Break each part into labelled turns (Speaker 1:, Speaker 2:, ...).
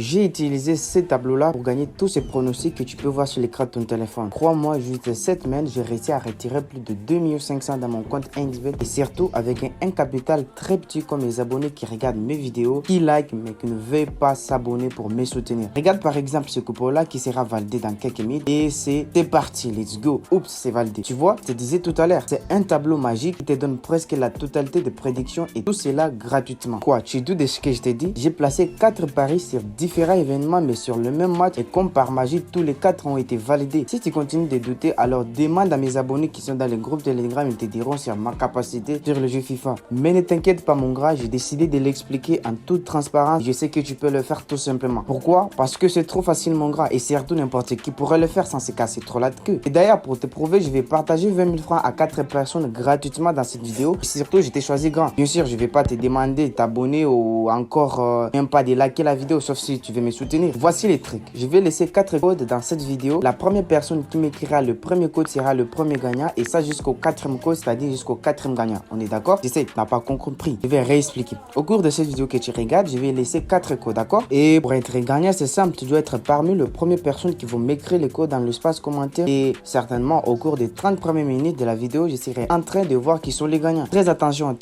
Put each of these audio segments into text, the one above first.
Speaker 1: J'ai utilisé ces tableaux-là pour gagner tous ces pronostics que tu peux voir sur l'écran de ton téléphone. Crois-moi, juste cette semaine, j'ai réussi à retirer plus de 2 500 000 dans mon compte 1xBet et surtout avec un capital très petit comme les abonnés qui regardent mes vidéos, qui like mais qui ne veulent pas s'abonner pour me soutenir. Regarde par exemple ce coupon-là qui sera validé dans quelques minutes et c'est parti, let's go. Oups, c'est validé. Tu vois, je te disais tout à l'heure, c'est un tableau magique qui te donne presque la totalité des prédictions et tout cela gratuitement. Quoi, tu doutes de ce que je t'ai dit? J'ai placé 4 paris sur différents événements mais sur le même match et comme par magie, tous les 4 ont été validés. Si tu continues de douter, alors demande à mes abonnés qui sont dans le groupe Telegram, ils te diront sur ma capacité sur le jeu FIFA. Mais ne t'inquiète pas mon gars, j'ai décidé de l'expliquer en toute transparence. Je sais que tu peux le faire tout simplement. Pourquoi? Parce que c'est trop facile mon gars et surtout n'importe qui pourrait le faire sans se casser trop la queue. Et d'ailleurs pour te prouver, je vais partager 20 000 francs à 4 personnes gratuitement dans cette vidéo. Et surtout, je t'ai choisi grand. Bien sûr, je vais pas te demander de t'abonner ou encore même pas de liker la vidéo sauf si tu veux me soutenir. Voici les trucs. Je vais laisser 4 codes dans cette vidéo. La première personne qui m'écrira le premier code sera le premier gagnant et ça jusqu'au 4e code, c'est-à-dire jusqu'au 4e gagnant. On est d'accord? J'essaie, tu n'as pas compris. Je vais réexpliquer. Au cours de cette vidéo que tu regardes, je vais laisser 4 codes, d'accord? Et pour être gagnant, c'est simple. Tu dois être parmi les premières personnes qui vont m'écrire les codes dans l'espace commentaire et certainement au cours des 30 premières minutes de la vidéo, je serai en train de voir qui sont les gagnants. Très attention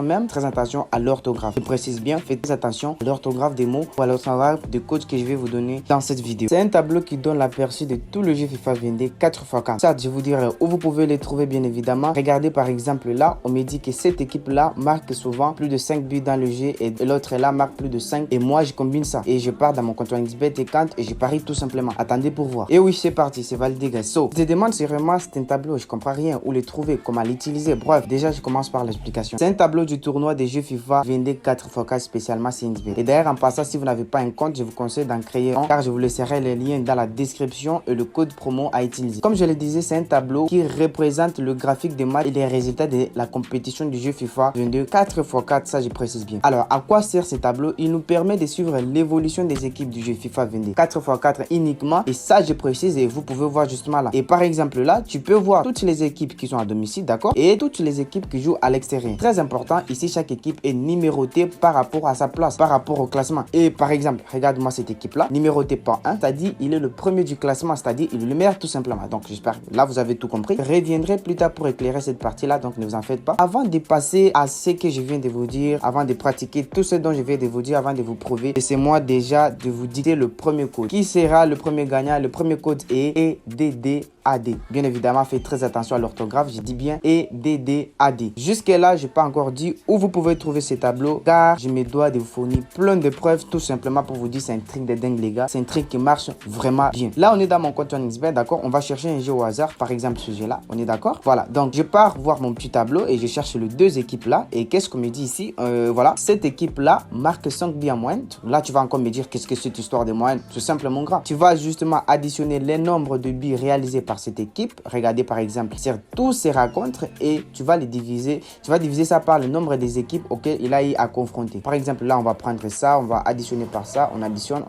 Speaker 1: même, très attention à l'orthographe. Je précise bien, faites très attention à l'orthographe des mots ou à l'orthographe des codes que je vais vous donner dans cette vidéo. C'est un tableau qui donne l'aperçu de tout le jeu FIFA 22 4x4. Ça, je vous dirai où vous pouvez les trouver bien évidemment. Regardez par exemple là, on me dit que cette équipe-là marque souvent plus de 5 buts dans le jeu et l'autre là marque plus de 5 et moi je combine ça et je pars dans mon compte XBet et Kant et je parie tout simplement. Attendez pour voir. Et oui, c'est parti, c'est validé guys. So, je te demande si vraiment c'est un tableau, je comprends rien, où les trouver, comment l'utiliser. Bref, déjà je commence par l'explication. C'est un tableau du tournoi des jeux FIFA 22 4x4 spécialement sur XBet. Et d'ailleurs en passant, si vous n'avez pas un compte, je vous conseille d'en créer un car je vous laisserai les liens dans la description et le code promo à utiliser. Comme je le disais, c'est un tableau qui représente le graphique des matchs et les résultats de la compétition du jeu FIFA 22 4x4, ça je précise bien. Alors, à quoi sert ce tableau? Il nous permet de suivre l'évolution des équipes du jeu FIFA 22 4x4 uniquement et ça je précise et vous pouvez voir justement là. Et par exemple là, tu peux voir toutes les équipes qui sont à domicile, d'accord? Et toutes les équipes qui jouent à l'extérieur. Très important, ici chaque équipe est numérotée par rapport à sa place, par rapport au classement. Et par exemple, regarde-moi cette équipe-là, numérotée par 1, c'est-à-dire il est le premier du classement, c'est-à-dire il est le meilleur tout simplement. Donc j'espère que là vous avez tout compris. Je reviendrai plus tard pour éclairer cette partie-là, donc ne vous en faites pas. Avant de passer à ce que je viens de vous dire, avant de pratiquer tout ce dont je viens de vous dire, avant de vous prouver, laissez-moi déjà de vous dicter le premier code. Qui sera le premier gagnant? Le premier code est EDDAD. Bien évidemment, faites très attention à l'orthographe, je dis bien EDDAD. Jusque-là, je n'ai pas encore dit où vous pouvez trouver ces tableaux car je me dois de vous fournir plein de preuves tout simplement pour vous dire c'est un truc de dingue les gars, c'est un truc qui marche vraiment bien. Là, on est dans mon compte XBet, d'accord? On va chercher un jeu au hasard, par exemple ce jeu-là, on est d'accord? Voilà, donc je pars voir mon petit tableau et je cherche les deux équipes là et qu'est-ce qu'on me dit ici? Voilà, cette équipe-là marque 5 buts en moyenne. Là, tu vas encore me dire qu'est-ce que c'est cette histoire de moyenne? Tout simplement grand. Tu vas justement additionner les nombres de buts réalisés par cette équipe. Regardez par exemple sur tous ces rencontres et tu vas les diviser. Tu vas diviser ça par le nombre des équipes auxquelles il a eu à confronter. Par exemple, là, on va prendre ça, on va additionner par ça, on additionne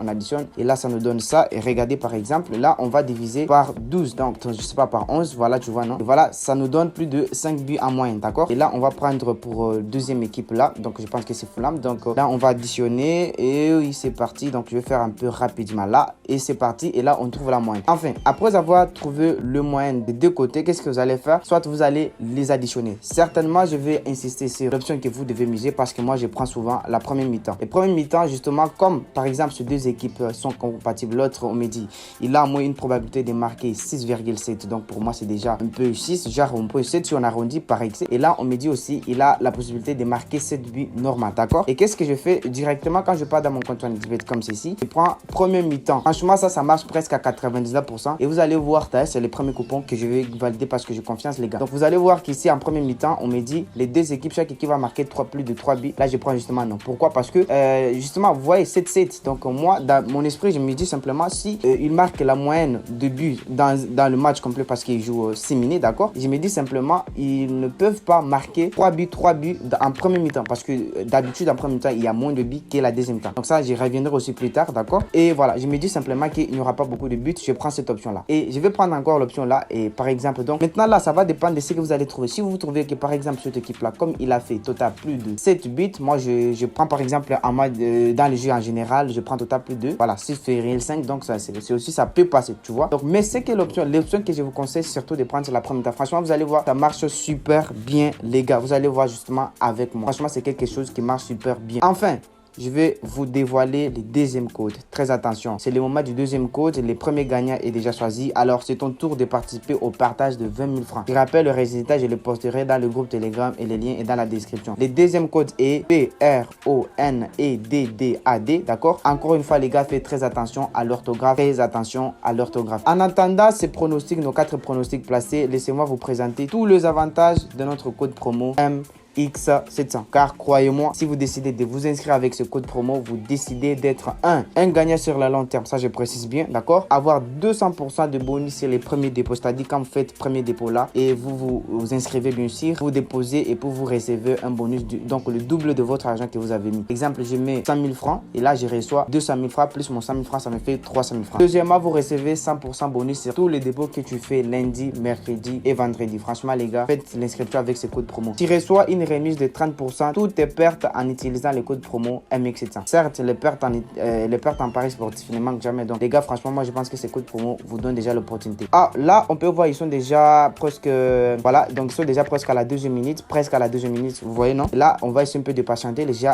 Speaker 1: et là, ça nous donne ça. Et regardez par exemple, là, on va diviser par 12. Donc, je sais pas, par 11. Voilà, tu vois, non? Et voilà, ça nous donne plus de 5 buts en moyenne, d'accord? Et là, on va prendre pour deuxième équipe là. Donc, je pense que c'est Fulham. Donc, là, on va additionner et oui, c'est parti. Donc, je vais faire un peu rapidement là et c'est parti. Et là, on trouve la moyenne. Enfin, après avoir trouvé le moyenne des deux côtés, qu'est-ce que vous allez faire? Soit vous allez les additionner. Certainement, je vais insister sur l'option que vous devez miser parce que moi, je prends souvent la première mi-temps. Et première mi-temps, justement, comme par exemple, ces deux équipes sont compatibles, l'autre, on me dit, il a au moins une probabilité de marquer 6,7. Donc, pour moi, c'est déjà un peu 6. Genre, on peut 7 si on arrondit par excès. Et là, on me dit aussi, il a la possibilité de marquer 7 buts normal, d'accord? Et qu'est-ce que je fais directement quand je pars dans mon compte XBet comme ceci? Je prends premier mi-temps. Franchement, ça marche presque à 99%. Et vous allez voir, c'est les premiers coupons que je vais valider parce que j'ai confiance, les gars. Donc, vous allez voir qu'ici, en premier mi-temps, on me dit les deux équipes, chaque équipe va marquer plus de 3 buts. Là, je prends justement non. Pourquoi? Parce que, justement, vous voyez, 7-7. Donc, moi, dans mon esprit, je me dis simplement, si il marque la moyenne de buts dans le match complet parce qu'il joue 6 minutes, d'accord? Je me dis simplement, ils ne peuvent pas marquer 3 buts en premier mi-temps parce que d'habitude, en premier mi-temps, il y a moins de buts que la deuxième mi-temps. Donc, ça, j'y reviendrai aussi plus tard, d'accord? Et voilà, je me dis simplement qu'il n'y aura pas beaucoup de buts. Je prends cette option-là. Et je vais prendre encore voir l'option là et par exemple, donc maintenant là, ça va dépendre de ce que vous allez trouver. Si vous trouvez que par exemple, cette équipe là, comme il a fait total plus de 7 bits, moi je prends par exemple en mode dans le jeu en général, je prends total plus de voilà 6,5, donc ça c'est aussi ça peut passer, tu vois. Donc mais c'est que l'option que je vous conseille surtout de prendre, c'est la première. Franchement, vous allez voir, ça marche super bien les gars, vous allez voir justement avec moi. Franchement, c'est quelque chose qui marche super bien. Enfin, je vais vous dévoiler le deuxième code. Très attention, c'est le moment du deuxième code. Le premier gagnant est déjà choisi. Alors, c'est ton tour de participer au partage de 20 000 francs. Je rappelle le résultat, je le posterai dans le groupe Telegram et le lien est dans la description. Le deuxième code est PRONEDDAD. D'accord? Encore une fois, les gars, faites très attention à l'orthographe. Très attention à l'orthographe. En attendant ces pronostics, nos 4 pronostics placés, laissez-moi vous présenter tous les avantages de notre code promo X700. Car croyez-moi, si vous décidez de vous inscrire avec ce code promo, vous décidez d'être un gagnant sur le long terme. Ça, je précise bien, d'accord? Avoir 200% de bonus sur les premiers dépôts. C'est-à-dire quand vous faites premier dépôt là et vous inscrivez bien sûr, vous déposez et pour vous recevoir un bonus, donc le double de votre argent que vous avez mis. Exemple, je mets 100 000 francs et là, je reçois 200 000 francs plus mon 100 000 francs, ça me fait 300 000 francs. Deuxièmement, vous recevez 100% bonus sur tous les dépôts que tu fais lundi, mercredi et vendredi. Franchement, les gars, faites l'inscription avec ce code promo. Tu reçois une remise de 30%, toutes tes pertes en utilisant le code promo MX700. Certes, les pertes en paris sportif ne manquent jamais. Donc, les gars, franchement, moi, je pense que ce code promo vous donne déjà l'opportunité. Ah, là, on peut voir, ils sont déjà presque, voilà, donc ils sont déjà presque à la deuxième minute, vous voyez, non? Là, on va essayer un peu de patienter. Le jeu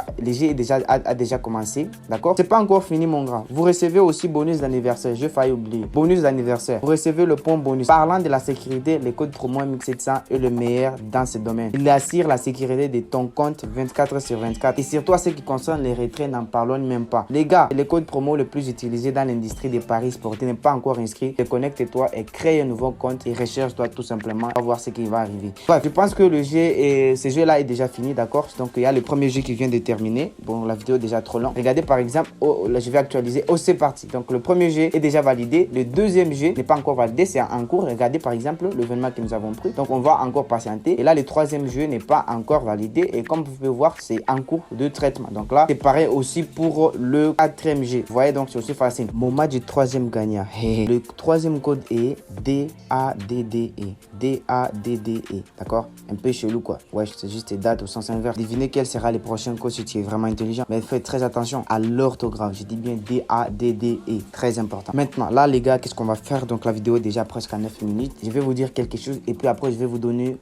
Speaker 1: a déjà commencé, d'accord? C'est pas encore fini, mon grand. Vous recevez aussi bonus d'anniversaire. J'ai failli oublier. Bonus d'anniversaire. Vous recevez le point bonus. Parlant de la sécurité, le code promo MX700 est le meilleur dans ce domaine. Il assure la sécurité de ton compte 24/24. Et surtout, ce qui concerne les retraits, n'en parlons même pas. Les gars, le code promo le plus utilisé dans l'industrie des paris sportifs n'est pas encore inscrit. Déconnecte-toi et crée un nouveau compte et recherche-toi tout simplement. On va voir ce qui va arriver. Bref, je pense que le jeu ce jeu-là est déjà fini, d'accord? Donc, il y a le premier jeu qui vient de terminer. Bon, la vidéo est déjà trop longue. Regardez par exemple, là, je vais actualiser. Oh, c'est parti. Donc, le premier jeu est déjà validé. Le deuxième jeu n'est pas encore validé. C'est en cours. Regardez par exemple l'événement que nous avons pris. Donc, on va encore patienter. Et là, le troisième jeu n'est pas encore validé. Et comme vous pouvez voir, c'est en cours de traitement. Donc là, c'est pareil aussi pour le quatrième G. Vous voyez, donc c'est aussi facile. Mon match du troisième gagnant. Le troisième code est DADDE. DADDE. D'accord? Un peu chelou, quoi. Ouais, c'est juste des dates au sens inverse. Devinez quel sera le prochain code si tu es vraiment intelligent. Mais faites très attention à l'orthographe. Je dis bien DADDE. Très important. Maintenant, là, les gars, qu'est-ce qu'on va faire? Donc, la vidéo est déjà presque à 9 minutes. Je vais vous dire quelque chose et puis après, je vais vous donner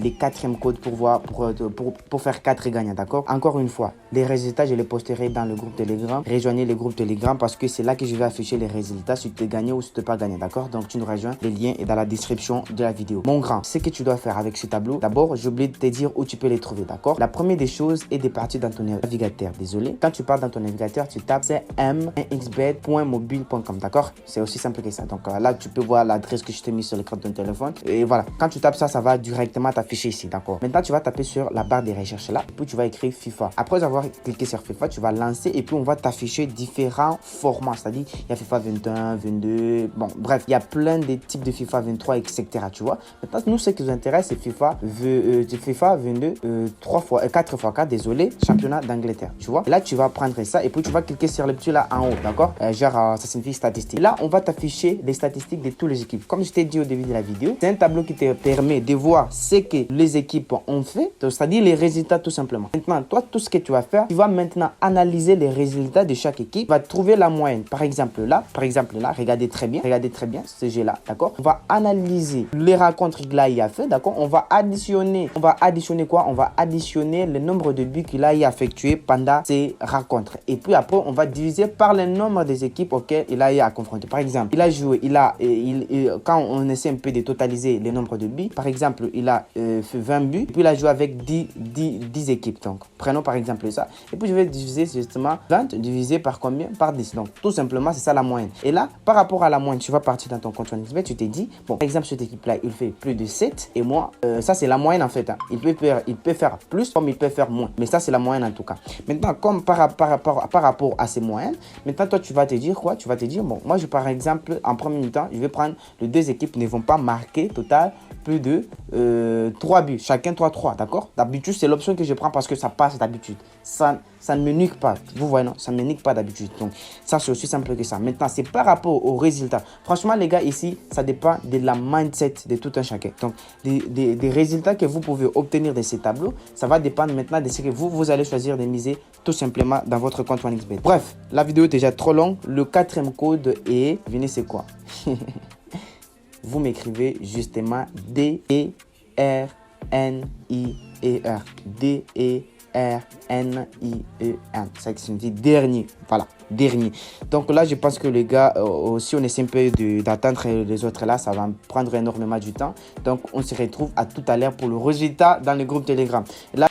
Speaker 1: les quatrièmes codes pour voir, pour faire 4 gagnants, d'accord? Encore une fois, les résultats, je les posterai dans le groupe Telegram. Rejoignez le groupe Telegram parce que c'est là que je vais afficher les résultats si tu es gagné ou si tu n'es pas gagné, d'accord? Donc, tu nous rejoins. Le lien est dans la description de la vidéo. Mon grand, ce que tu dois faire avec ce tableau, d'abord, j'ai oublié de te dire où tu peux les trouver, d'accord? La première des choses est de partir dans ton navigateur. Désolé. Quand tu pars dans ton navigateur, tu tapes cm1xbet.mobile.com, d'accord? C'est aussi simple que ça. Donc, là, tu peux voir l'adresse que je t'ai mis sur l'écran de ton téléphone. Et voilà. Quand tu tapes ça, ça va directement t'afficher ici, d'accord? Maintenant, tu vas taper sur la barre de recherche là, et puis tu vas écrire FIFA. Après avoir cliqué sur FIFA, tu vas lancer et puis on va t'afficher différents formats. C'est-à-dire, il y a FIFA 21, 22, bon, bref, il y a plein de types de FIFA 23, etc. Tu vois. Maintenant, nous, ce qui nous intéresse, c'est FIFA 22, 4x4, désolé, championnat d'Angleterre. Tu vois. Et là, tu vas prendre ça et puis tu vas cliquer sur le petit là en haut, d'accord? Genre, ça signifie statistiques. Là, on va t'afficher les statistiques de toutes les équipes. Comme je t'ai dit au début de la vidéo, c'est un tableau qui te permet de voir ce que les équipes ont fait, c'est-à-dire les résultats tout simplement. Maintenant, toi, tout ce que tu vas faire, tu vas maintenant analyser les résultats de chaque équipe, tu vas trouver la moyenne. Par exemple là, regardez très bien ce jeu-là, d'accord? On va analyser les rencontres qu'il a fait, d'accord? On va additionner quoi? On va additionner le nombre de buts qu'il a effectué pendant ces rencontres. Et puis après, on va diviser par le nombre des équipes auxquelles il a eu à confronter. Par exemple, il a joué, quand on essaie un peu de totaliser le nombre de buts, par exemple, il a fait 20 buts, et puis il a joué avec 10 équipes. Donc, prenons par exemple ça. Et puis, je vais diviser justement 20 divisé par combien? Par 10. Donc, tout simplement, c'est ça la moyenne. Et là, par rapport à la moyenne, tu vas partir dans ton compte XBet, tu t'es dit, bon, par exemple, cette équipe-là, il fait plus de 7. Et moi, ça, c'est la moyenne en fait. Hein. Il peut faire plus comme il peut faire moins. Mais ça, c'est la moyenne en tout cas. Maintenant, comme par rapport à ces moyennes, maintenant, toi, tu vas te dire quoi? Tu vas te dire, bon, moi, par exemple, en premier temps, je vais prendre les deux équipes ne vont pas marquer total plus de 3 3 buts, chacun 3-3, d'accord? D'habitude, c'est l'option que je prends parce que ça passe d'habitude. Ça ne me nique pas. Vous voyez, non? Ça ne me nique pas d'habitude. Donc, ça, c'est aussi simple que ça. Maintenant, c'est par rapport aux résultats. Franchement, les gars, ici, ça dépend de la mindset de tout un chacun. Donc, des résultats que vous pouvez obtenir de ces tableaux, ça va dépendre maintenant de ce que vous allez choisir de miser tout simplement dans votre compte OneXBet. Bref, la vidéo est déjà trop longue. Le quatrième code est, venez, c'est quoi? Vous m'écrivez justement D-E-R-N-I-E-R. D-E-R-N-I-E-N. Ça signifie dernier. Voilà, dernier. Donc là, je pense que les gars, si on essaie un peu d'attendre les autres là, ça va prendre énormément du temps. Donc, on se retrouve à tout à l'heure pour le résultat dans le groupe Telegram. Là,